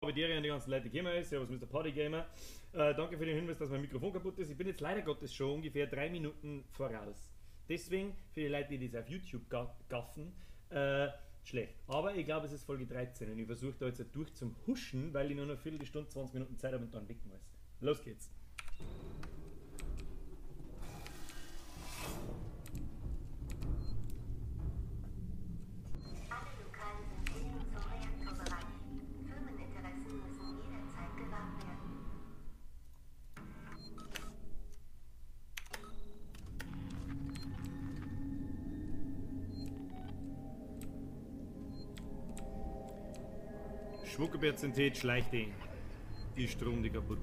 Habidere an die ganzen Leute, die gekommen. Servus Mr. Partygamer. Danke für den Hinweis, dass mein Mikrofon kaputt ist. Ich bin jetzt leider Gottes schon ungefähr 3 Minuten voraus. Deswegen, für die Leute, die das auf YouTube gaffen, schlecht. Aber ich glaube, es ist Folge 13 und ich versuche da jetzt durch zum Huschen, weil ich nur noch eine Viertelstunde, 20 Minuten Zeit habe und dann weg muss. Los geht's. Schmuckebertzentät schleicht den. Die Strom, die kaputt.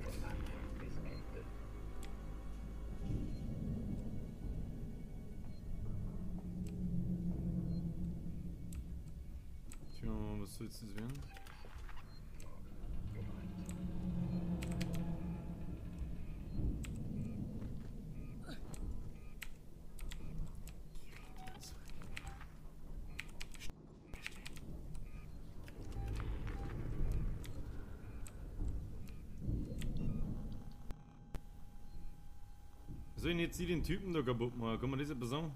Tja, was soll jetzt das werden? Soll ich jetzt sie den Typen da kaputt machen? Kann man das etwas sagen?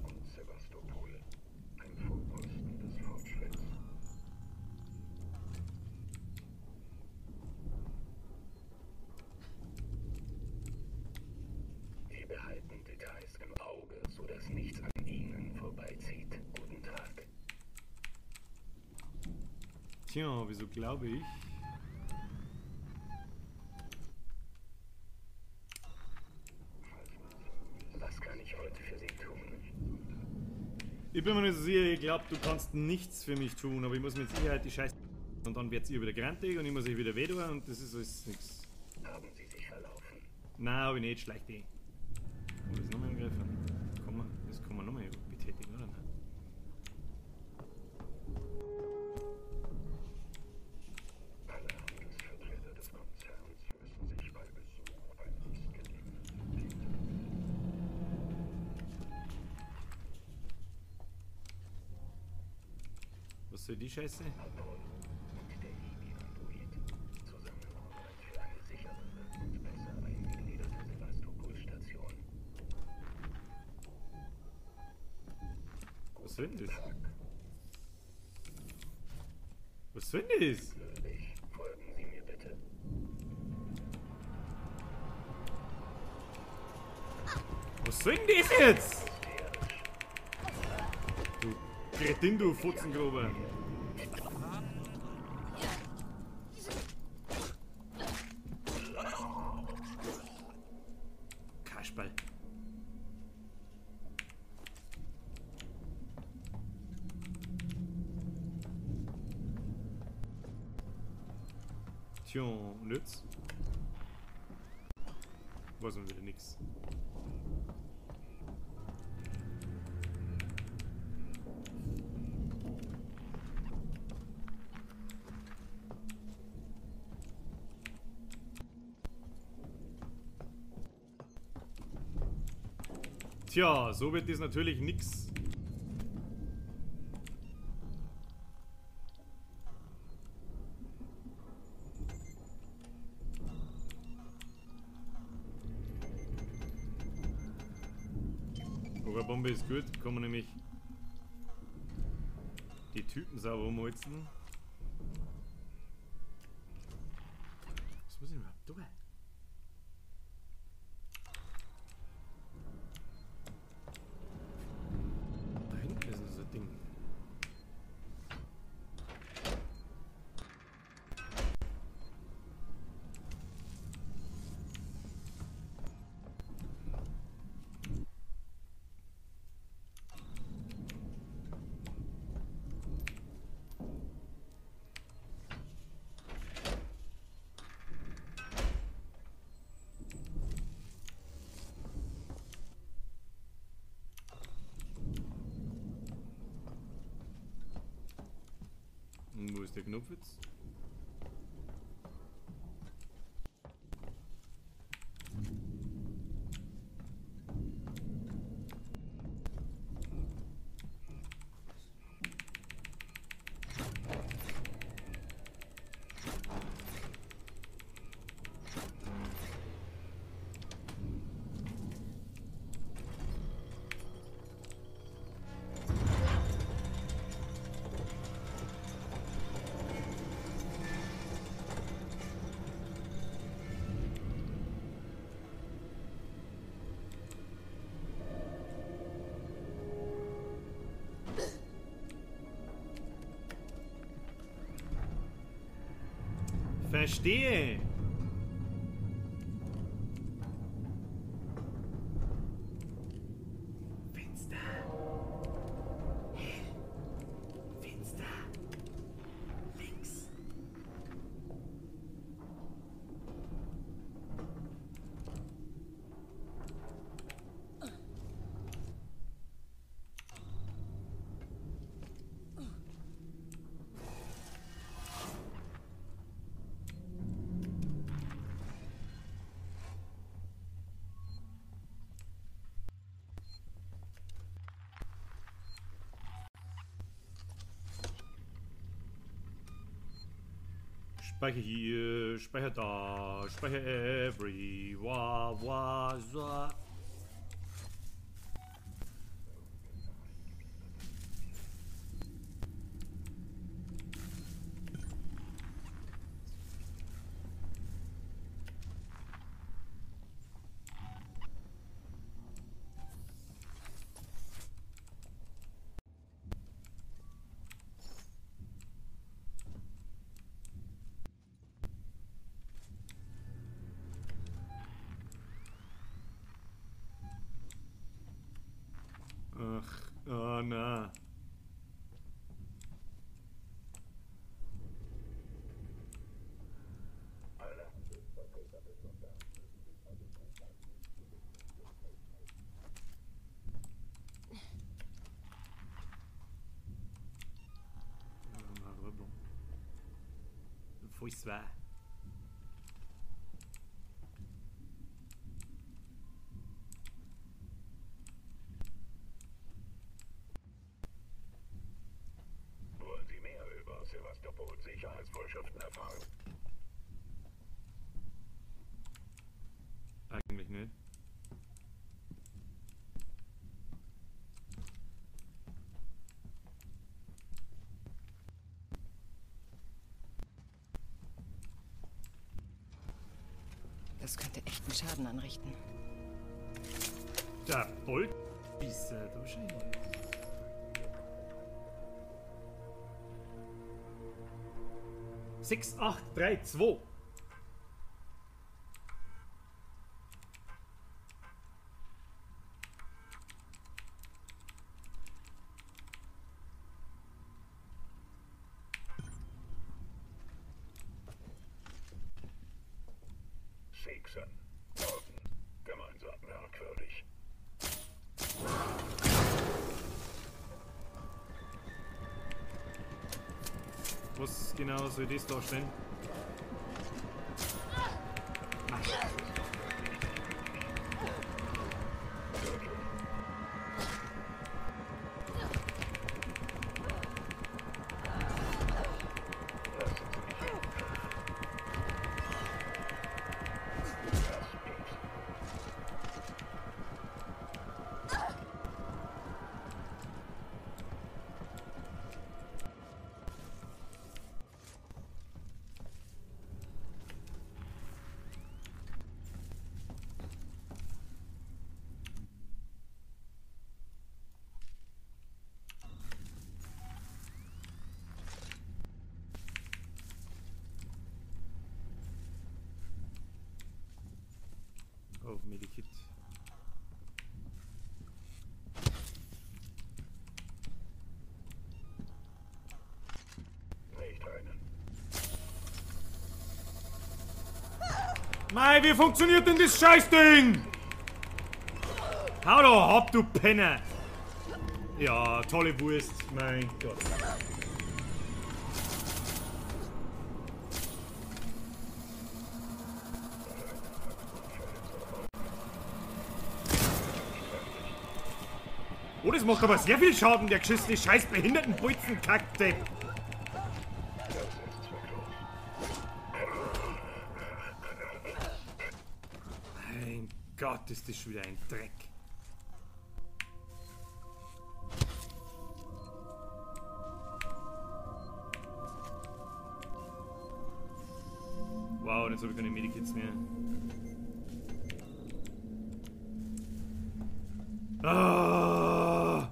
Und Sevastopol. Ein Vorposten des Fortschritts. Sie behalten Details im Auge, sodass nichts an ihnen vorbeizieht. Guten Tag. Tja, wieso glaube ich? Was kann ich heute für Sie tun? Ich bin mir nicht so sicher, ich glaube, du kannst nichts für mich tun, aber ich muss mit Sicherheit die Scheiße. Und dann wird ihr wieder grantig und ich muss euch wieder weh tun und das ist alles nichts. Haben Sie sich verlaufen? Nein, habe ich nicht, schlecht eh. Muss ich nochmal angreifen? Das kann man nochmal betätigen, oder? Nein. Alle Handelsvertreter des Konzerns müssen sich bei Besuch beim nächstgelegenen Was soll die Scheiße? Apollo und der Hibi-Android. Zusammenarbeit für eine sichere und besser eingegliederte Sevastopol-Station. Was soll denn das? Was soll denn das? Löblich, folgen Sie mir bitte. Was soll denn das jetzt? Du Kretin, du Futzengrober. Kasperl. Tja, und jetzt? Weiß man wieder nix. Tja, so wird das natürlich nix. Aber Bombe ist gut, kann man nämlich die Typen sauber umholzen. Was muss ich überhaupt tun? Da hinten ist noch so ein Ding. Und wo ist der Knopf jetzt? Verstehe. Fenster. Hell. Fenster. Links. Speicher hier, Speicher da, Speicher every, wah, wah, wah. Ach, oh na. Bon. Foi ça. Wollen Sie mehr über Sevastopol Sicherheitsvorschriften erfahren? Eigentlich nicht. Das könnte echten Schaden anrichten. Der Bolt ist wahrscheinlich. Sechs, 8, 3, 2. Sexen. Norden. Gemeinsam merkwürdig. Was genau soll das darstellen? Oh, Medikit. Nicht rennen. Mei, wie funktioniert denn das Scheißding? Hau doch ab, du Penner! Ja, tolle Wurst, mein Gott. Oh, das macht aber sehr viel Schaden, der geschissene scheiß behinderten Kackdepp. Mein Gott, ist das schon wieder ein Dreck. Wow, jetzt habe ich keine Medikits mehr. Ah!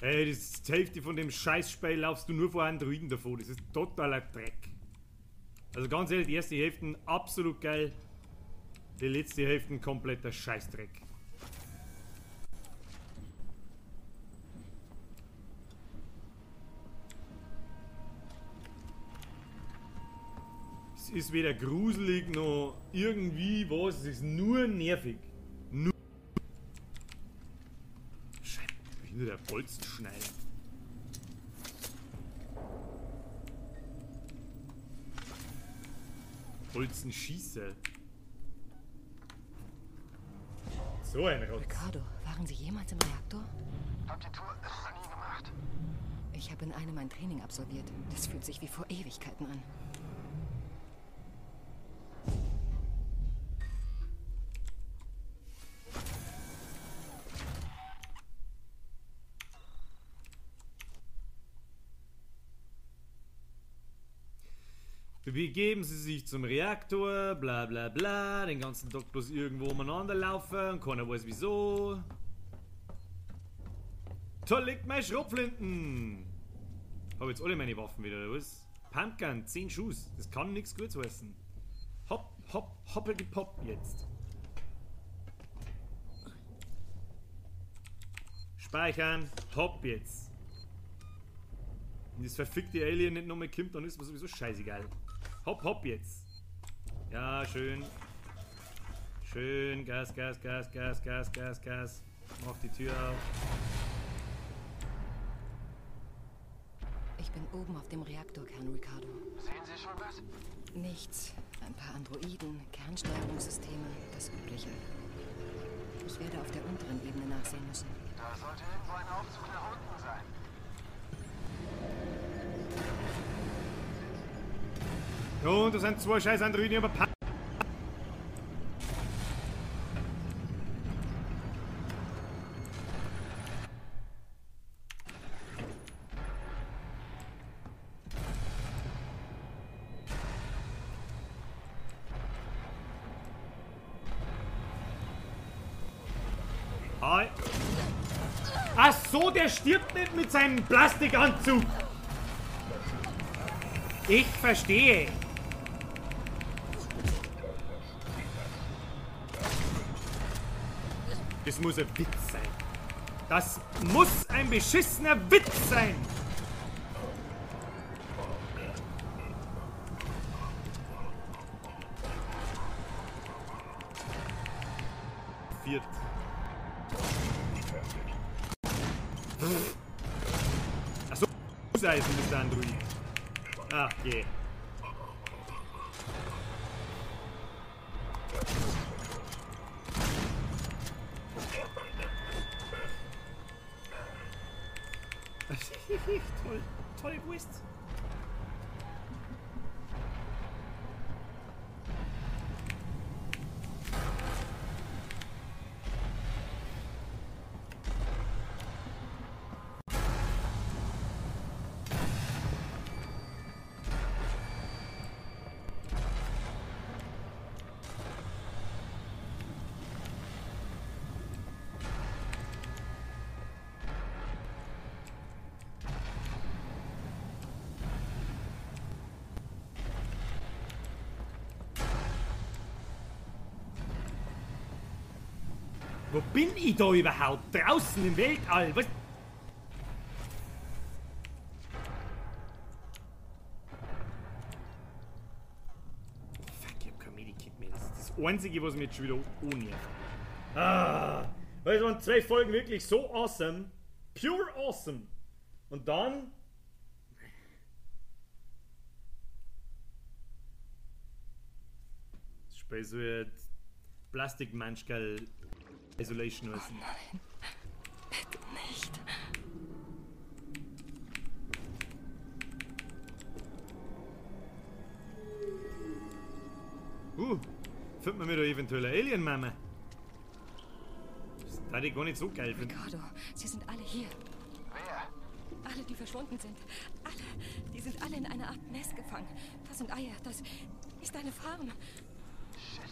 Ey, das ist die Hälfte von dem Scheißspiel, laufst du nur vor Androiden davor. Das ist totaler Dreck. Also ganz ehrlich, die erste Hälfte absolut geil. Die letzte Hälfte kompletter Scheißdreck. Es ist weder gruselig noch irgendwie was, es ist nur nervig. Nur. Scheiße, ich bin nur der Bolzenschneider. Bolzenschießer. So ein Rotz. Ricardo, waren Sie jemals im Reaktor? Hab die Tour nie gemacht. Ich habe in einem ein Training absolviert. Das fühlt sich wie vor Ewigkeiten an. Begeben Sie sich zum Reaktor, bla bla bla, den ganzen Tag bloß irgendwo umeinander laufen, keiner weiß wieso. Da liegt mein Schrotflinten! Hab jetzt alle meine Waffen wieder, oder was? Pumpgun, 10 Schuss, das kann nichts Gutes heißen. Hopp, hopp, hoppeldi pop jetzt. Speichern, hopp jetzt. Wenn das verfickte Alien nicht nochmal kommt, dann ist mir sowieso scheißegal. Hopp, hopp jetzt. Ja, schön. Schön, Gas, Gas, Gas, Gas, Gas, Gas, Gas. Mach die Tür auf. Ich bin oben auf dem Reaktorkern, Ricardo. Sehen Sie schon was? Nichts. Ein paar Androiden, Kernsteuerungssysteme, das Übliche. Ich werde auf der unteren Ebene nachsehen müssen. Da sollte irgendwo ein Aufzug nach unten sein. Und das sind 2 scheiß Androiden über Hi. Ach so, der stirbt nicht mit seinem Plastikanzug. Ich verstehe. Das muss ein Witz sein. Das muss ein beschissener Witz sein. Viert. Achso, Fußeisen ist der Android. Ach je. Toll, toll gewusst. Wo bin ich da überhaupt? Draußen im Weltall? Was? Fuck, ich hab kein Medikit mehr. Das ist das Einzige, was mir jetzt schon wieder annervt. Ah, weil es waren 2 Folgen wirklich so awesome. Pure awesome. Und dann... Das Spiel so ein Plastikmanschkerl Isolation was. Oh nein, bitte nicht. Findet man mir da eventuell eine Alien-Mama? Das hätte ich gar nicht so geil finden. Ricardo, sie sind alle hier. Wer? Alle, die verschwunden sind. Alle. Die sind alle in einer Art Nest gefangen. Das sind Eier. Das ist eine Farm. Shit.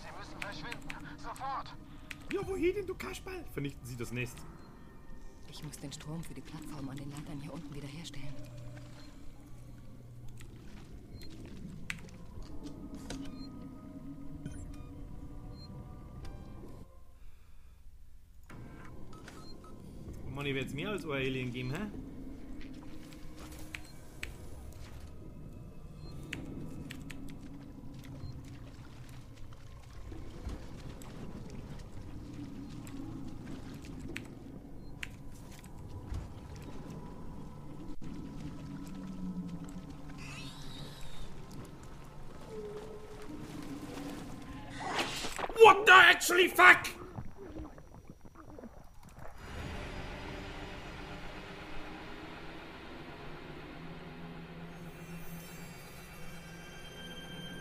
Sie müssen verschwinden. Sofort. Ja, wohin denn, du Kasperl? Vernichten Sie das Nest. Ich muss den Strom für die Plattform an den Leitern hier unten wiederherstellen. mir wird es mehr als ein Alien geben, hä? What the actually fuck?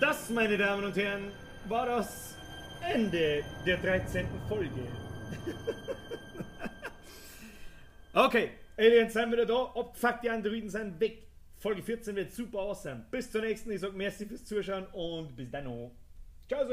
Das, meine Damen und Herren, war das Ende der 13. Folge. Okay, Aliens sind wieder da. Abgefuckt, die Androiden sind weg. Folge 14 wird super awesome. Bis zur nächsten. Ich sag merci fürs Zuschauen und bis dann. Ciao.